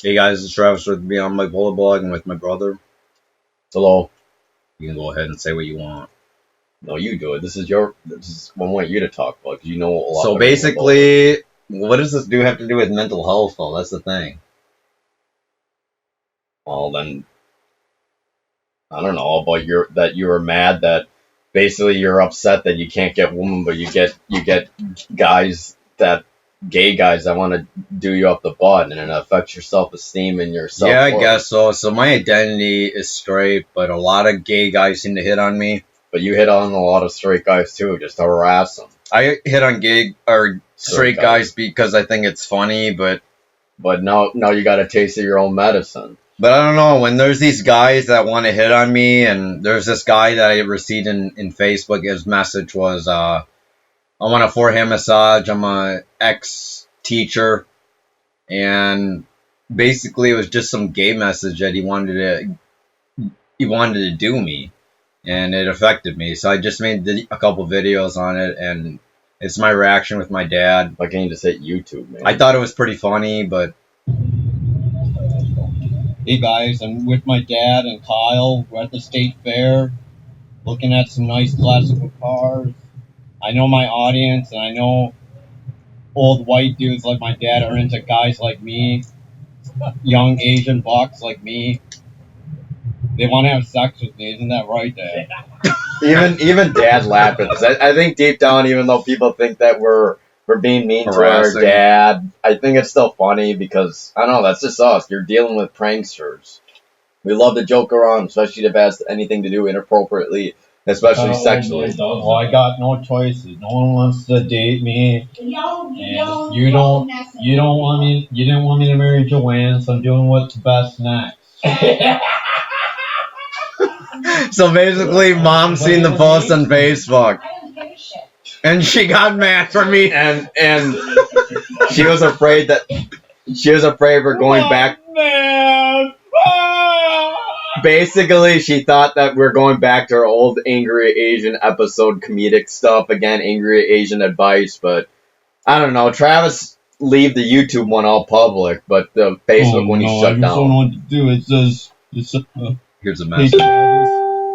Hey guys, it's Travis with me on my Bipolar blog and with my brother. Hello. You can go ahead and say what you want. No, you do it. This is I want you to talk about because you know a lot. So basically, what does this have to do with mental health though? That's the thing. Well, then I don't know about that you were mad that basically you're upset that you can't get women, but you get guys gay guys that want to do you up the butt, and it affects your self esteem and your self. Yeah, I guess so. So my identity is straight, but a lot of gay guys seem to hit on me. But you hit on a lot of straight guys too, just to harass them. I hit on gay or straight guys because I think it's funny, but now you got a taste of your own medicine. But I don't know, when there's these guys that want to hit on me, and there's this guy that I received in Facebook, his message was, I want a forehand massage, I'm a ex-teacher, and basically it was just some gay message that he wanted to do me, and it affected me, so I just made a couple videos on it, and it's my reaction with my dad. Why can't you just hit YouTube, man? I thought it was pretty funny, but... Hey guys, I'm with my dad and Kyle. We're at the state fair, looking at some nice classical cars. I know my audience, and I know old white dudes like my dad are into guys like me, young Asian bucks like me. They want to have sex with me, isn't that right, Dad? even Dad laughed at this. I think deep down, even though people think that we're being mean to our dad, I think it's still funny because, I don't know, that's just us. You're dealing with pranksters. We love to joke around, especially if it has anything to do inappropriately, especially sexually. Well, I got no choices. No one wants to date me. And you didn't want me to marry Joanne, so I'm doing what's best next. So basically, Mom seen the post on Facebook, and she got mad for me, and she was afraid we're going back. Man. Basically, she thought that we're going back to our old Angry Asian episode comedic stuff again, Angry Asian advice. But I don't know. Travis leave the YouTube one all public, but the Facebook one he shut down. I don't know what to do. It says here's a message.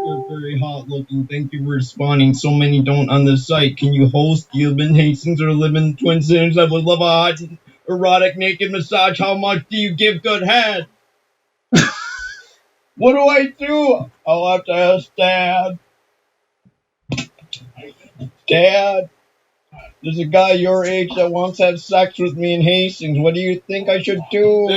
You're very hot looking. Thank you for responding. So many don't on the site. Can you host? You live in Hastings or live in Twin Cities? I would love a hot, erotic, naked massage. How much do you give good head? What do I do? I'll have to ask Dad. Dad, there's a guy your age that wants to have sex with me in Hastings. What do you think I should do?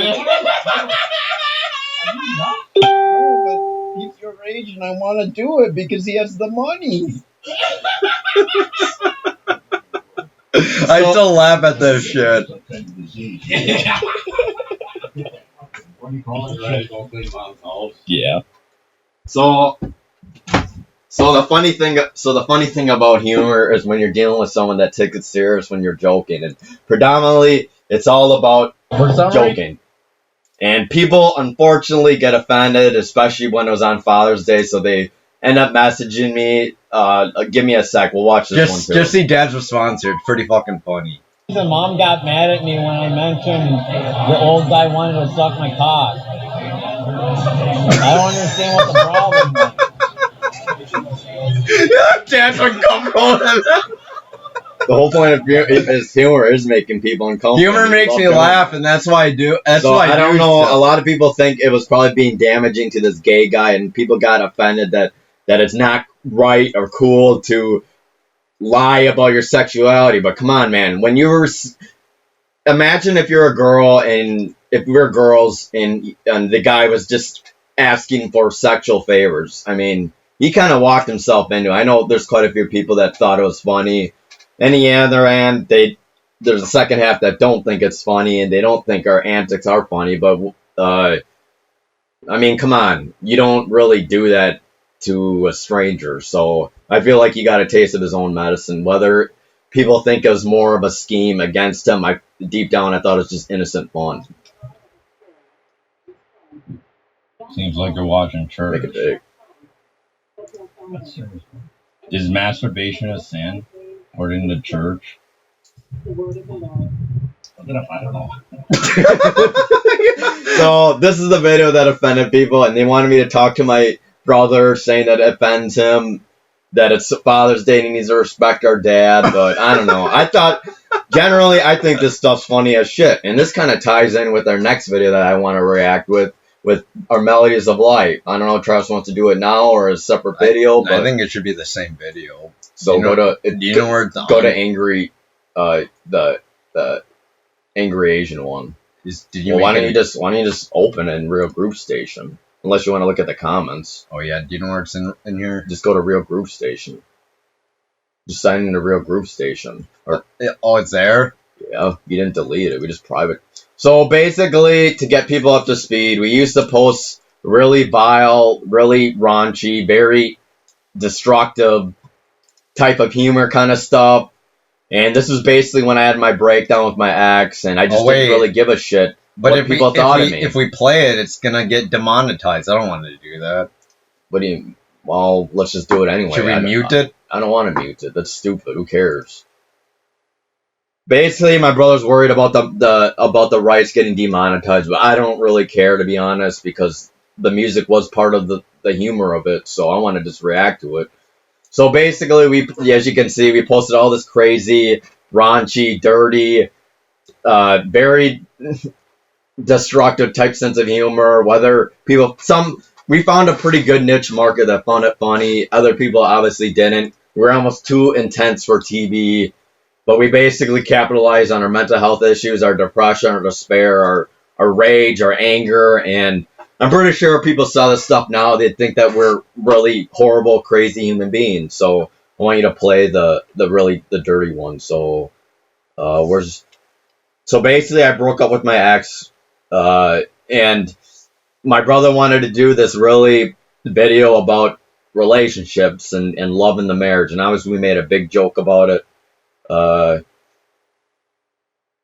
He's your age and I want to do it because he has the money. I still laugh at this shit. Yeah. So the funny thing about humor is when you're dealing with someone that takes it serious when you're joking, and predominantly it's all about joking. And people, unfortunately, get offended, especially when it was on Father's Day, so they end up messaging me. Give me a sec. We'll watch this one too. Just see Dad's response here. It's pretty fucking funny. Mom got mad at me when I mentioned the old guy wanted to suck my cock. I don't understand what the problem was. Dad's uncomfortable. The whole point of his humor is making people uncomfortable. Humor makes me laugh, and that's why I do. That's why I don't know. A lot of people think it was probably being damaging to this gay guy, and people got offended that it's not right or cool to lie about your sexuality. But come on, man. When you were, imagine if you're a girl and if we're girls and the guy was just asking for sexual favors. I mean, he kind of walked himself into it. I know there's quite a few people that thought it was funny. And the other hand, there's a second half that don't think it's funny and they don't think our antics are funny. But I mean, come on, you don't really do that to a stranger. So I feel like he got a taste of his own medicine. Whether people think it was more of a scheme against him, deep down I thought it was just innocent fun. Seems like you're watching church. Make it big. Is masturbation a sin? According to church. I don't know. So this is the video that offended people, and they wanted me to talk to my brother, saying that it offends him, that it's Father's Day and he needs to respect our dad. But I don't know. I think this stuff's funny as shit, and this kind of ties in with our next video that I want to react with our Melodies of Life. I don't know if Travis wants to do it now or a separate video. I think it should be the same video. So do you know where it's go to angry, the angry Asian one. Why don't you just open it in Real Group Station? Unless you want to look at the comments. Oh yeah, do you know where it's in here? Just go to Real Group Station. Just sign into Real Group Station. Oh, it's there? Yeah, you didn't delete it. We just private. So basically, to get people up to speed, we used to post really vile, really raunchy, very destructive type of humor kind of stuff. And this was basically when I had my breakdown with my ex, and I just didn't really give a shit what people thought of me. If we play it, it's gonna get demonetized. I don't want to do that. What do you? Well, let's just do it anyway. Should we mute it? I don't want to mute it. That's stupid. Who cares? Basically, my brother's worried about the rights getting demonetized, but I don't really care, to be honest, because the music was part of the humor of it, so I want to just react to it. So basically, as you can see, we posted all this crazy, raunchy, dirty, very destructive type sense of humor. We found a pretty good niche market that found it funny. Other people obviously didn't. We're almost too intense for TV. But we basically capitalize on our mental health issues, our depression, our despair, our rage, our anger, and I'm pretty sure if people saw this stuff now, they'd think that we're really horrible, crazy human beings. So I want you to play the dirty one. So so basically I broke up with my ex, and my brother wanted to do this really video about relationships and love in the marriage, and obviously we made a big joke about it.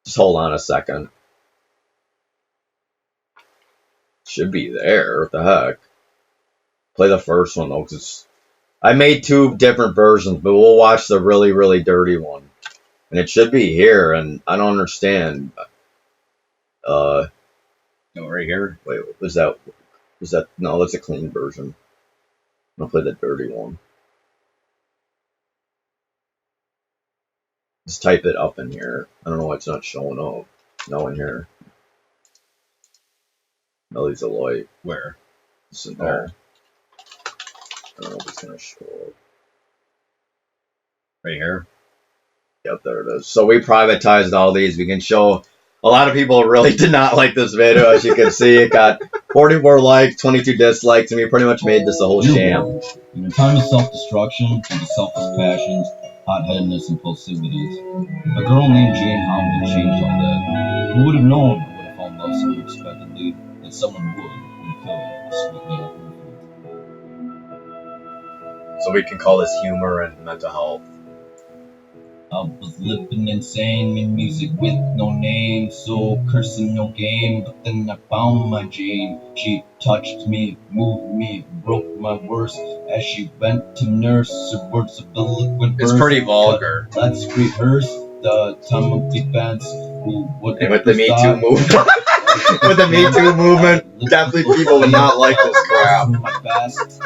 Just hold on a second. Should be there. What the heck? Play the first one though, because I made two different versions, but we'll watch the really, really dirty one. And it should be here, and I don't understand. No, right here. Wait, was that? No, that's a clean version. I'll play the dirty one. Just type it up in here. I don't know why it's not showing up. No, in here. Melodies of Light. Where? It's in there. I don't know if it's gonna show up. Right here. Yep, there it is. So we privatized all these. We can show. A lot of people really did not like this video. As you can see, it got 44 likes, 22 dislikes, and we pretty much made this a whole sham. In a time of self-destruction, due to selfish passions, hot-headedness, and impulsivities, a girl named Jane Howell changed all that. Who would have known I would have found love so unexpectedly that someone would fill sweet meal. So we can call this humor and mental health. I was living insane, made music with no name, so cursing no game, but then I found my Jane. She touched me, moved me, broke my worst, as she went to nurse her words of eloquent verse. It's pretty vulgar. Let's rehearse the time of defense. And with the Me Too movement, with the Me Too movement, definitely people would not like this crap. My best,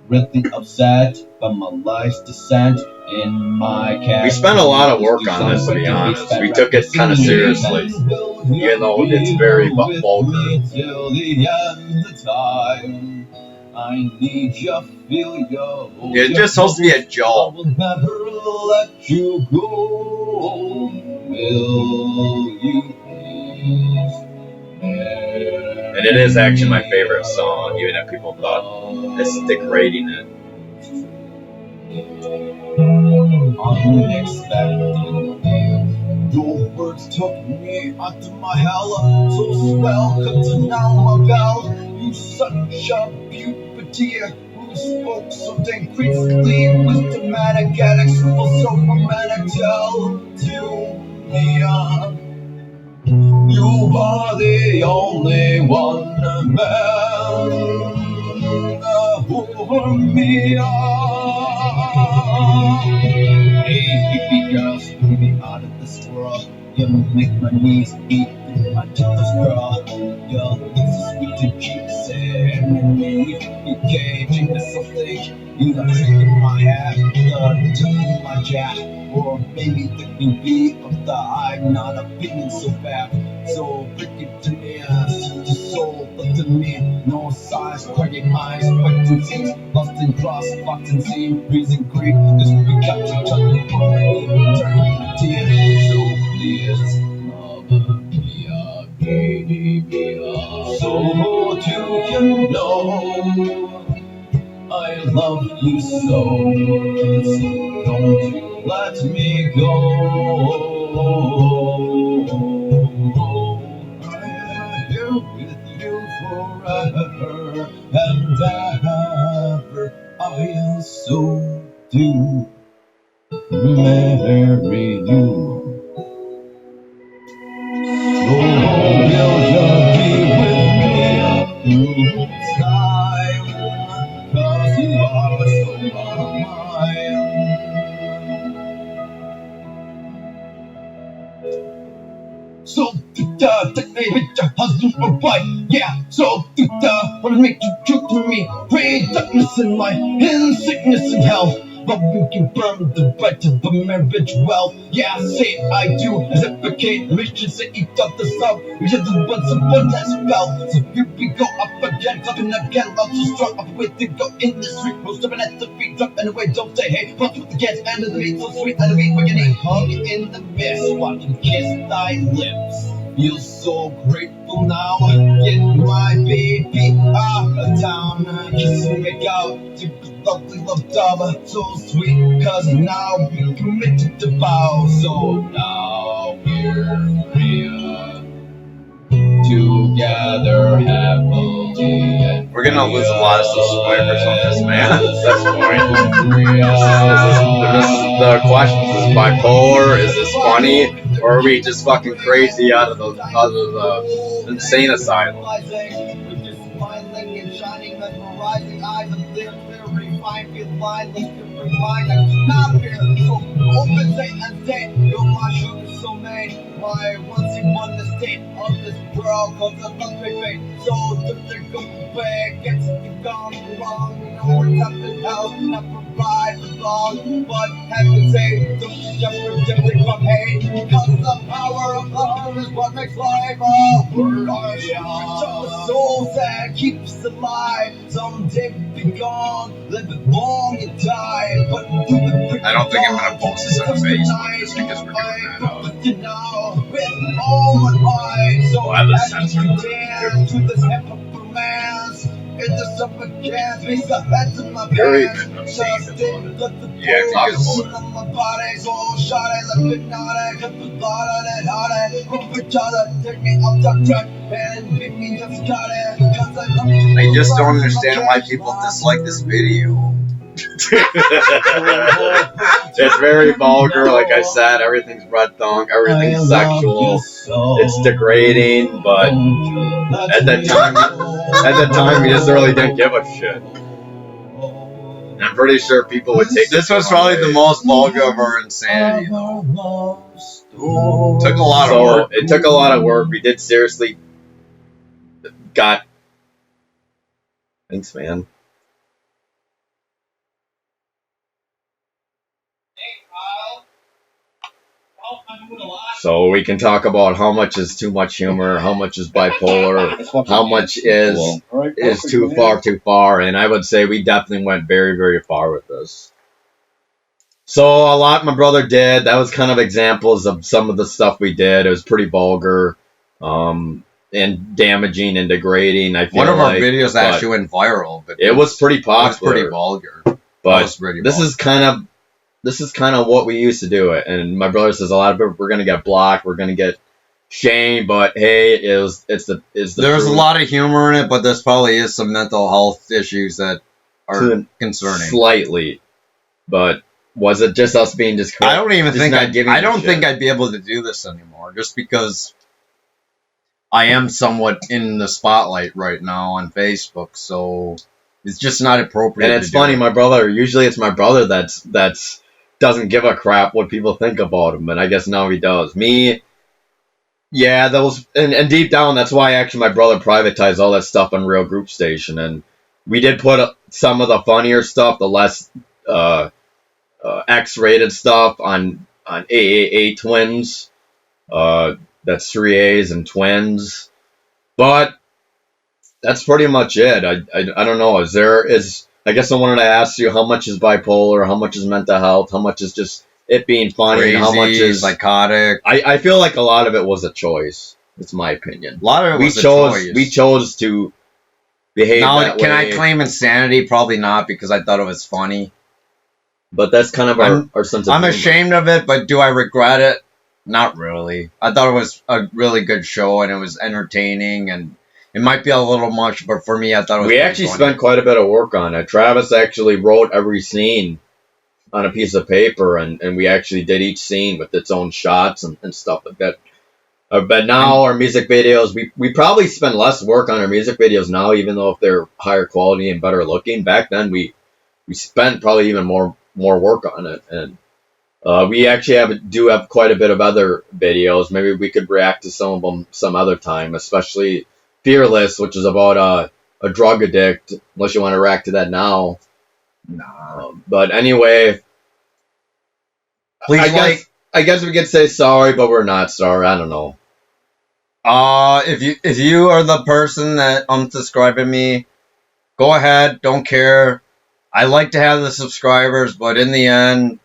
really upset by my life's descent. In my we spent a lot of work on this, to be honest. We took it kind of seriously, even though it's very vulgar. Till the end of time, I need you, feel you. It's just supposed to be a joke. I will never let you go. Will you please? And it is actually my favorite song, even if people thought it's degrading it. Unexpected. Your words took me out of my hell. So swell, cut to now my bell. You such a puberty who spoke so dang crazily with dramatic anecdotes, so romantic. Tell to me, you are the only one man for me. Hey, baby girl, spin me out of this world. You make my knees weak in my toes, girl. Yo, it's so sweet to keep saying me. Engaging with something you got tricking my head, the tip in my jack, or maybe the beauty of the eye. Not a feeling so bad, so break it to me, the soul, but to me, no size, cracking eyes, fighting scenes, lost in cross, locked in scene, reason greed, cause we got each other for me, turn tears, so please, love me again, so do you know, I love you so, don't you let me go. I'm here with you forever and ever. I so do marry you. So will you be with me through time? 'Cause you are so mine. So, take me with your husband or wife, yeah. So, wanna make you true to me. Pray darkness in life, in sickness and health. But we can burn the right to the marriage well. Yeah, say I do, as advocate, mission say eat up the south. We just the ones someone has felt. So here we go up again, clapping again, love so strong, up way to go in the street. Most of it at the feet, drop and away, don't say hey. Punch with the gas and the beat, so sweet and the beat, we're getting hung in the mist. Watch you kiss thy lips. Feel so grateful now, in my baby out of town, kissing me out to lovely love dove, so sweet, cause now we committed to vow, so now we're free, together happily. And We're gonna lose a lot of subscribers on this, man. At this point, This is the question: is this bipolar? Is this funny? Or are we just fucking crazy out of the insane asylum? Smiling and shining, mesmerizing eyes of their clear, refined, feel blind, let's get remind, I cannot fear, so open, say, and say, you're my sugar soulmate, my once in one, the state of this world, cause I love me, babe, so if they're going back, it's gone wrong, you know we're tapping out, not provide for long, but have to say, don't you just reject from hate, cause the power of love is what makes life a word of the souls that keeps alive. Someday be gone, live it long and die. But I don't think I'm gonna post this on Facebook just because we're doing that. With all my might, so I'll have this as censored. we dance to this hip hop romance. In the summer camp, face the heads in my Very pants. good. Just didn't let the Yeah, talk focus about it. on my body, so shot it, let me not it, cut the thought on it, hard it, from each other, take me off the track, and make me just cut it, cause I love you. I just don't understand why people dislike this video. It's very vulgar, like I said. Everything's red tongue, everything's sexual. It's degrading, but at the time, we just really didn't give a shit. And I'm pretty sure people would take This was probably the most vulgar of our insanity, though. Took a lot of work. It took a lot of work. We did seriously got. Thanks, man. So we can talk about how much is too much humor, how much is bipolar, how much is too far, and I would say we definitely went very, very far with this. So a lot my brother did. That was kind of examples of some of the stuff we did. It was pretty vulgar, and damaging and degrading. I feel One of our like, videos but actually went viral, but it was pretty it was popular. pretty vulgar. But was pretty this vulgar. is kind of what we used to do it. And my brother says a lot of people we're gonna get blocked, we're gonna get shamed, but hey, it's the There's truth. a lot of humor in it, but there's probably is some mental health issues that are concerning. Slightly, but was it just us being just? I don't even just think not giving I a don't shit? think I'd be able to do this anymore, just because I am somewhat in the spotlight right now on Facebook, so it's just not appropriate. And it's to do funny, it. my brother. Usually, it's my brother that's doesn't give a crap what people think about him, but I guess now he does. Me, Yeah, that was, and deep down, that's why actually my brother privatized all that stuff on Real Group Station, and we did put some of the funnier stuff, the less uh, X-rated stuff on AAA Twins. That's 3As and Twins, but that's pretty much it. I don't know. I guess I wanted to ask you, how much is bipolar, how much is mental health, how much is just it being funny, Crazy, and how much is psychotic. I feel like a lot of it was a choice. It's my opinion. A lot of it We was a chose choice. we chose to behave Now, that can way. I claim insanity? Probably not, because I thought it was funny. But that's kind of our sense of I'm humor. ashamed of it, but do I regret it? Not really. I thought it was a really good show, and it was entertaining, and it might be a little much, but for me, I thought it was We pretty actually funny. spent quite a bit of work on it. Travis actually wrote every scene on a piece of paper, and we actually did each scene with its own shots and stuff like that. But now our music videos, we probably spend less work on our music videos now, even though if they're higher quality and better looking. Back then, we spent probably even more work on it, and we actually do have quite a bit of other videos. Maybe we could react to some of them some other time, especially Fearless, which is about a drug addict. Unless you want to react to that now. Nah. But anyway, Please I guess we could say sorry, but we're not sorry. I don't know. if you are the person that unsubscribing me, go ahead. Don't care. I like to have the subscribers, but in the end,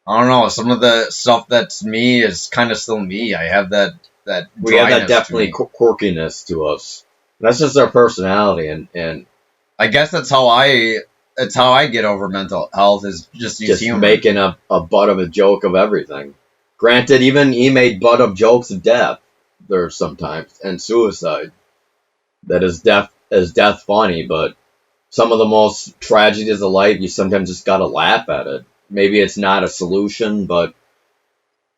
I don't know. Some of the stuff that's me is kind of still me. I have that We have that dryness to definitely me. quirkiness to us. That's just our personality, and I guess that's how I get over mental health, is just use just humor. making a butt of a joke of everything. Granted, even he made butt of jokes of death there sometimes, and suicide. That is death funny, but some of the most tragedies of life, you sometimes just gotta laugh at it. Maybe it's not a solution, but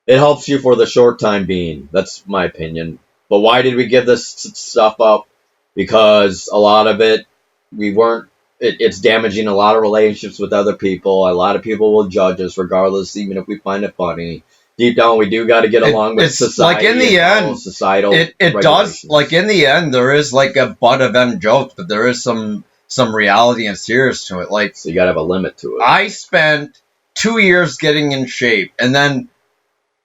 it helps you for the short time being. That's my opinion. But why did we give this stuff up? Because a lot of it, we weren't. It's damaging a lot of relationships with other people. A lot of people will judge us regardless, even if we find it funny. Deep down, we do got to get along with It's society. like in the and follow end, societal. it does, regulations. like in the end, there is like a butt of end joke, but there is some reality and serious to it. Like, So you got to have a limit to it. I spent 2 years getting in shape, and then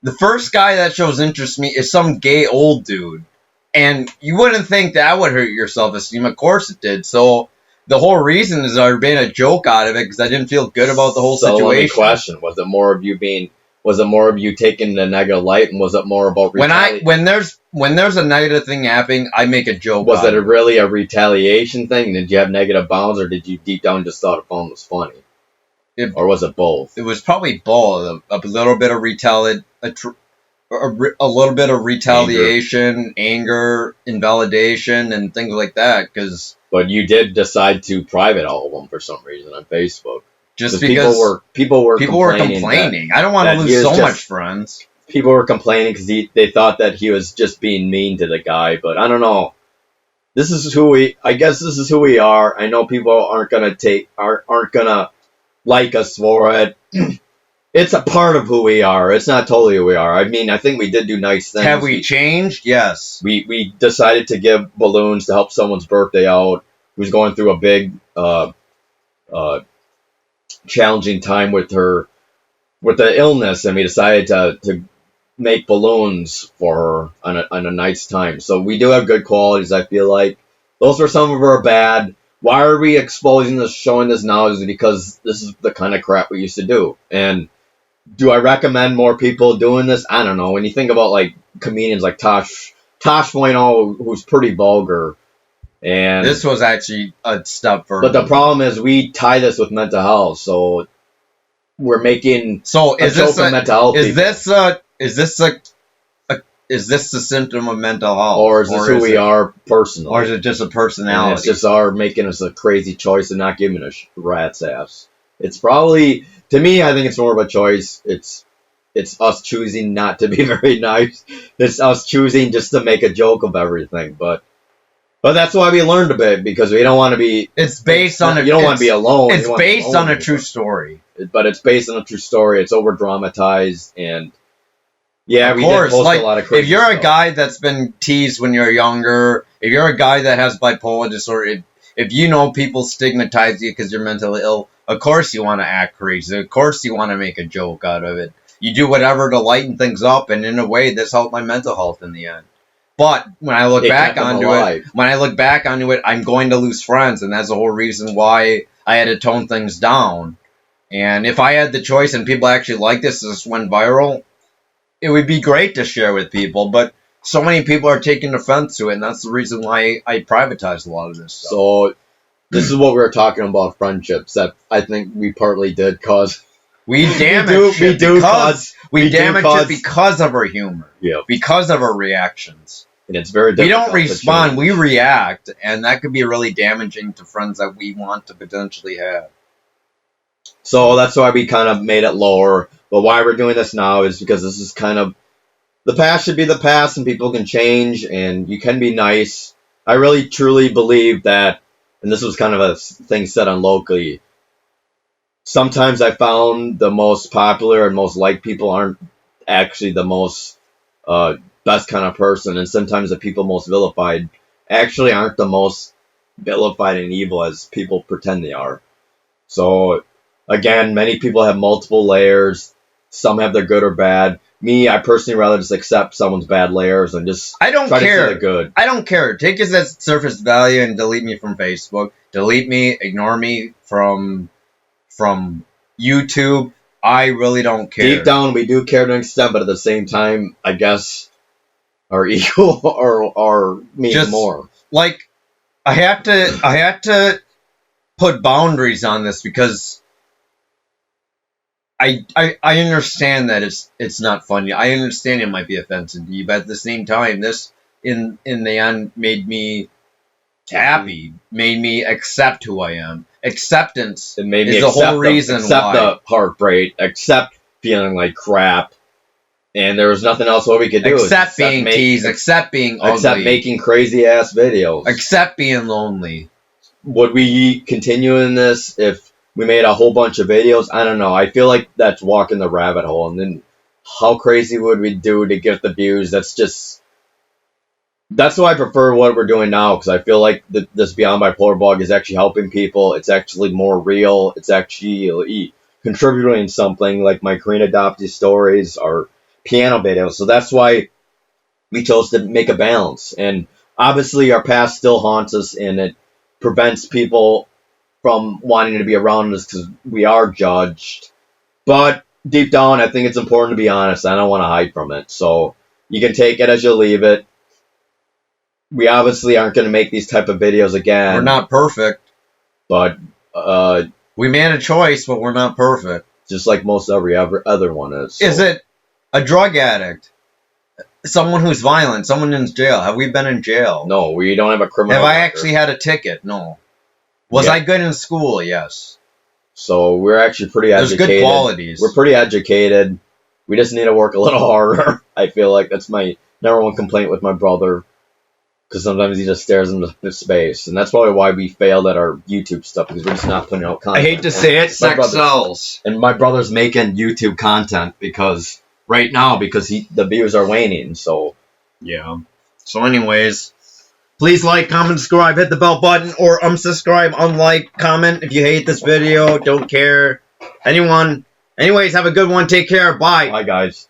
the first guy that shows interest in me is some gay old dude, and you wouldn't think that would hurt your self-esteem. Of course it did. So the whole reason is I made a joke out of it because I didn't feel good about the whole So let me situation. question: Was it more of you taking the negative light, and was it more about When there's a negative thing happening, I make a joke. Was out it of really a retaliation thing? Did you have negative bounds, or did you deep down just thought a phone was funny? Or was it both? It was probably both. A little bit of a little bit of retaliation, anger, invalidation, and things like that. Because But you did decide to private all of them for some reason on Facebook. just 'Cause because people were people were complaining. complaining. I don't want that to he lose was so just- much friends. People were complaining because they thought that he was just being mean to the guy. But I don't know. I guess this is who we are. I know people aren't gonna like us for it. It's a part of who we are. It's not totally who we are. I mean, I think we did do nice things. Have we changed? Yes. We decided to give balloons to help someone's birthday out who's going through a big challenging time with the illness, and we decided to make balloons for her on a nice time. So we do have good qualities, I feel like. Those were some of our bad. Why are we exposing this, showing this now? Is because this is the kind of crap we used to do. And do I recommend more people doing this? I don't know. When you think about like comedians like Tosh Point, who's pretty vulgar, and This was actually a step further. but the problem is we tie this with mental health, so we're making So a show for mental health is people. this a symptom of mental health, Or is this who we are personally? or is it just a And personality? it's just our making us a crazy choice and not giving a rat's ass. It's probably, to me, I think it's more of a choice. It's us choosing not to be very nice. It's us choosing just to make a joke of everything. But that's why we learned a bit, because we don't want to be. It's based on You don't want to be alone. It's You want to be based alone on a with true it. story. But it's based on a true story. It's over dramatized, and Yeah, Of we course, did post like a lot of crazy if you're a stuff. guy that's been teased when you're younger, if you're a guy that has bipolar disorder, if you know people stigmatize you because you're mentally ill, of course you want to act crazy. Of course you want to make a joke out of it. You do whatever to lighten things up, and in a way, this helped my mental health in the end. But when I look It back kept them onto alive. it, I'm going to lose friends, and that's the whole reason why I had to tone things down. And if I had the choice and people actually like this went viral, it would be great to share with people, but so many people are taking offense to it, and that's the reason why I privatized a lot of this stuff. So this is what we were talking about, friendships, that I think we partly did cause. We damage it because of our humor, Yeah, because of our reactions. and it's very We difficult. don't respond, we react, and that could be really damaging to friends that we want to potentially have. So that's why we kind of made it lower. But why we're doing this now is because this is kind of, the past should be the past, and people can change, and you can be nice. I really truly believe that, and this was kind of a thing said on Locally. Sometimes I found the most popular and most liked people aren't actually the most best kind of person, and sometimes the people most vilified actually aren't the most vilified and evil as people pretend they are. So again, many people have multiple layers. Some have their good or bad. Me, I personally rather just accept someone's bad layers and just I don't try to care. see the good. I don't care. Take it as surface value and delete me from Facebook. Delete me, ignore me from YouTube. I really don't care. Deep down, we do care to an extent, but at the same time, I guess our ego or means Just- more. Like I have to put boundaries on this because I understand that it's not funny. I understand it might be offensive to you, but at the same time, this in the end made me happy, made me accept who I am. Acceptance It made me is the accept whole reason accept why. the heartbreak, accept feeling like crap, and there was nothing else what we could do. Accept being teased, accept being ugly, accept making crazy ass videos. accept being lonely. Would we continue in this if we made a whole bunch of videos? I don't know. I feel like that's walking the rabbit hole. And then how crazy would we do to get the views? That's why I prefer what we're doing now, because I feel like this Beyond Bipolar blog is actually helping people. It's actually more real. It's actually contributing something, like my Korean adoptee stories or piano videos. So that's why we chose to make a balance. And obviously our past still haunts us, and it prevents people from wanting to be around us because we are judged. But deep down, I think it's important to be honest. I don't want to hide from it. So you can take it as you leave it. We obviously aren't going to make these type of videos again. We're not perfect. But We made a choice, but we're not perfect. just like most every other one is. So. Is it a drug addict? Someone who's violent? Someone in jail? Have we been in jail? No, we don't have a criminal Have I record. actually had a ticket? No. Was Yeah. I good in school? Yes. So we're actually pretty There's educated. good qualities. We're pretty educated. We just need to work a little harder. I feel like that's my number one complaint with my brother. Because sometimes he just stares into space. And that's probably why we failed at our YouTube stuff, because we're just not putting out I content. hate to say it, My sex brother- sells. And my brother's making YouTube content because the views are waning. So Yeah. So anyways, please like, comment, subscribe, hit the bell button, or unsubscribe, unlike, comment if you hate this video, don't care. Anyways, have a good one, take care, bye. bye, guys.